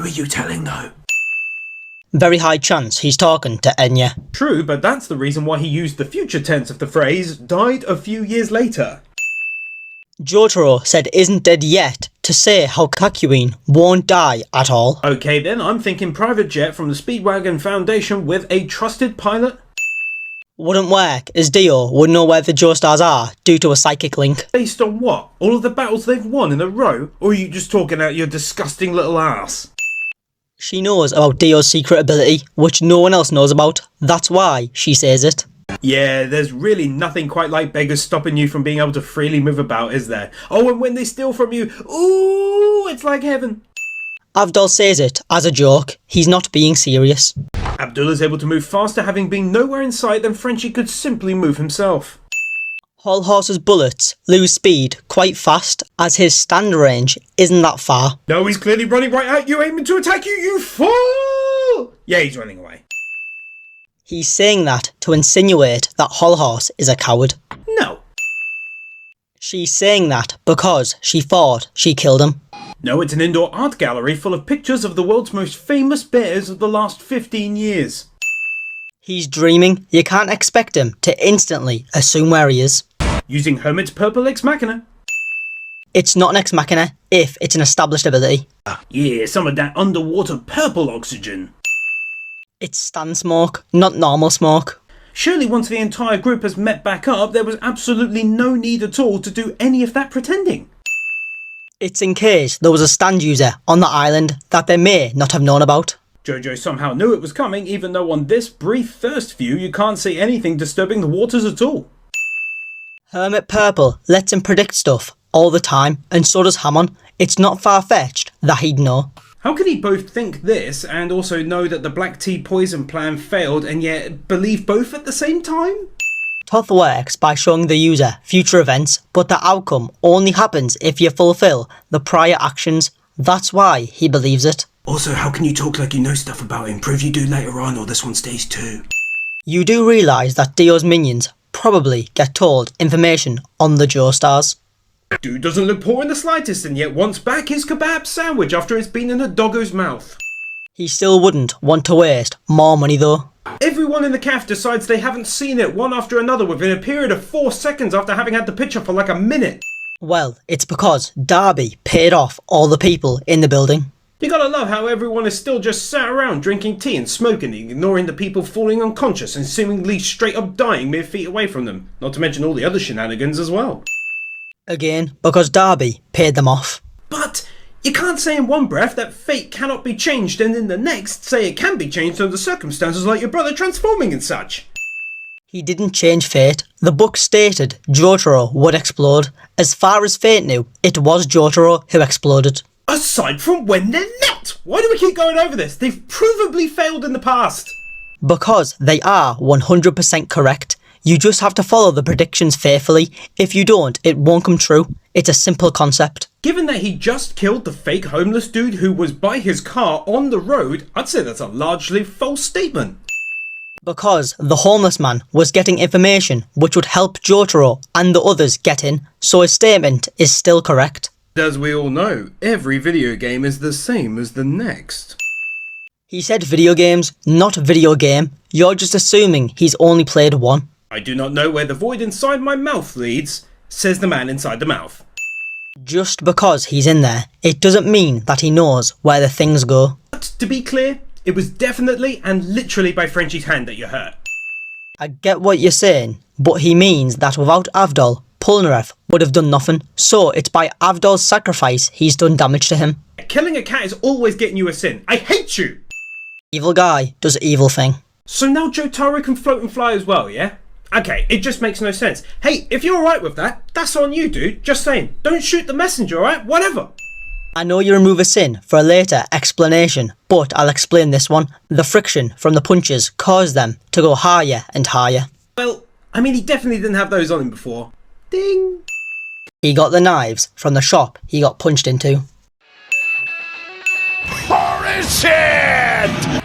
are you telling though? Very high chance he's talking to Enya. True, but that's the reason why he used the future tense of the phrase, died a few years later. Jotaro said isn't dead yet to say how Kakyoin won't die at all. Okay then, I'm thinking private jet from the Speedwagon Foundation with a trusted pilot. Wouldn't work, as Dio would know where the Joestars are due to a psychic link. Based on what? All of the battles they've won in a row? Or are you just talking out your disgusting little ass? She knows about Dio's secret ability, which no one else knows about. That's why she says it. Yeah, there's really nothing quite like beggars stopping you from being able to freely move about, is there? Oh, and when they steal from you, ooh, it's like heaven. Avdol says it as a joke. He's not being serious. Abdul is able to move faster, having been nowhere in sight than Frenchie could simply move himself. Whole Horse's bullets lose speed quite fast, as his stand range isn't that far. No, he's clearly running right at you, aiming to attack you, you fool! Yeah, he's running away. He's saying that to insinuate that Whole Horse is a coward. No. She's saying that because she thought she killed him. No, it's an indoor art gallery full of pictures of the world's most famous bears of the last 15 years. He's dreaming. You can't expect him to instantly assume where he is. Using Hermit's Purple Ex Machina. It's not an ex machina if it's an established ability. Yeah, some of that underwater purple oxygen. It's stand smoke, not normal smoke. Surely once the entire group has met back up, there was absolutely no need at all to do any of that pretending. It's in case there was a stand user on the island that they may not have known about. Jojo somehow knew it was coming, even though on this brief first view you can't see anything disturbing the waters at all. Hermit Purple lets him predict stuff all the time, and so does Hammond. It's not far-fetched that he'd know. How can he both think this and also know that the black tea poison plan failed and yet believe both at the same time? Toth works by showing the user future events, but the outcome only happens if you fulfill the prior actions. That's why he believes it. Also, how can you talk like you know stuff about him? Prove you do later on, or this one stays too. You do realise that Dio's minions probably get told information on the Joestars. Dude doesn't look poor in the slightest and yet wants back his kebab sandwich after it's been in a doggo's mouth. He still wouldn't want to waste more money though. Everyone in the caf decides they haven't seen it one after another within a period of 4 seconds after having had the picture for like a minute. Well, it's because Darby paid off all the people in the building. You gotta love how everyone is still just sat around drinking tea and smoking, ignoring the people falling unconscious and seemingly straight up dying mere feet away from them. Not to mention all the other shenanigans as well. Again, because Darby paid them off. But you can't say in one breath that fate cannot be changed and in the next say it can be changed under circumstances like your brother transforming and such. He didn't change fate. The book stated Jotaro would explode. As far as fate knew, it was Jotaro who exploded. Aside from when they're not! Why do we keep going over this? They've provably failed in the past. Because they are 100% correct. You just have to follow the predictions faithfully. If you don't, it won't come true. It's a simple concept. Given that he just killed the fake homeless dude who was by his car on the road, I'd say that's a largely false statement. Because the homeless man was getting information which would help Jotaro and the others get in, so his statement is still correct. As we all know, every video game is the same as the next. He said video games, not video game. You're just assuming he's only played one. I do not know where the void inside my mouth leads, says the man inside the mouth. Just because he's in there, it doesn't mean that he knows where the things go. But to be clear, it was definitely and literally by Frenchie's hand that you hurt. I get what you're saying, but he means that without Avdol, Polnareff would have done nothing, so it's by Avdol's sacrifice he's done damage to him. Killing a cat is always getting you a sin. I hate you! Evil guy does evil thing. So now Jotaro can float and fly as well, yeah? Okay, it just makes no sense. Hey, if you're alright with that, that's on you, dude. Just saying. Don't shoot the messenger, alright? Whatever. I know you remove a sin for a later explanation, but I'll explain this one. The friction from the punches caused them to go higher and higher. Well, I mean, he definitely didn't have those on him before. Ding! He got the knives from the shop he got punched into. Holy shit!